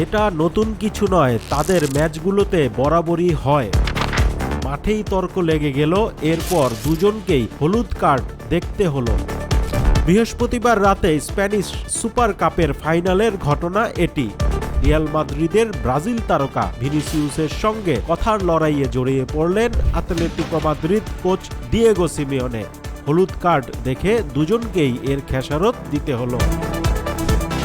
এটা নতুন কিছু নয়, তাদের ম্যাচগুলোতে বরাবরই হয়। মাঠেই তর্ক লেগে গেল, এরপর দুজনকেই হলুদ কার্ড দেখতে হলো। বৃহস্পতিবার রাতে স্প্যানিশ সুপার কাপের ফাইনালের ঘটনা এটি। রিয়াল মাদ্রিদের ব্রাজিল তারকা ভিনিসিউসের সঙ্গে কথার লড়াইয়ে জড়িয়ে পড়লেন Atletico Madrid coach Diego Simeone. হলুদ কার্ড দেখে দুজনকেই এর খেসারত দিতে হলো।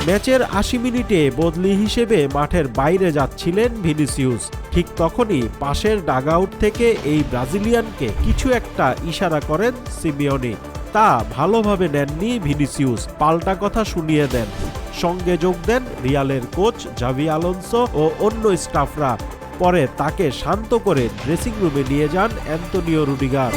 ম্যাচের ৮০ মিনিটে বদলি হিসেবে মাঠের বাইরে যাচ্ছিলেন ভিনিসিউস। ঠিক তখনই পাশের ডাগআউট থেকে এই ব্রাজিলিয়ানকে কিছু একটা ইশারা করেন সিমিওনি। তা ভালোভাবে নেননি ভিনিসিউস, পাল্টা কথা শুনিয়ে দেন। সঙ্গে যোগ দেন রিয়ালের কোচ জাভি আলোনসো ও অন্য স্টাফরা। পরে তাকে শান্ত করে ড্রেসিং রুমে নিয়ে যান অ্যান্তোনিও রুডিগার।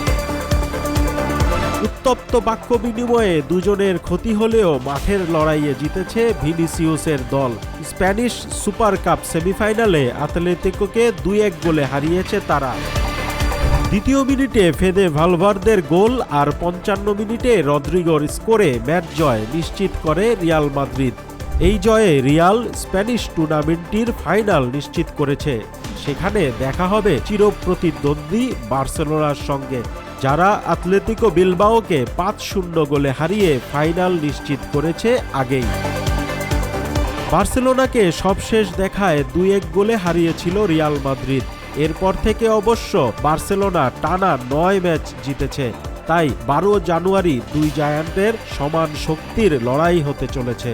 উত্তপ্ত বাক্য বিনিময়ে দুজনের ক্ষতি হলেও মাঠের লড়াইয়ে জিতেছে ভিনিসিউসের দল। স্প্যানিশ সুপার কাপ সেমিফাইনালে আতলেতিকোকে ২-১ গোলে হারিয়েছে তারা। দ্বিতীয় মিনিটে ফেদে ভালভার্দের গোল আর ৫৫ মিনিটে রদ্রিগোর স্কোরে ম্যাচ জয় নিশ্চিত করে রিয়াল মাদ্রিদ। এই জয়ে রিয়াল স্প্যানিশ টুর্নামেন্টটির ফাইনাল নিশ্চিত করেছে। সেখানে দেখা হবে চিরপ্রতিদ্বন্দ্বী বার্সেলোনার সঙ্গে, যারা আতলেতিকো বিলবাওকে ৫-০ গোলে হারিয়ে ফাইনাল নিশ্চিত করেছে আগেই। বার্সেলোনাকে সবশেষ দেখায় ২-১ গোলে হারিয়েছিল রিয়াল মাদ্রিদ। এরপর থেকে অবশ্য বার্সেলোনা টানা ৯ ম্যাচ জিতেছে। তাই ১২ জানুয়ারি দুই জায়ান্টের সমান শক্তির লড়াই হতে চলেছে।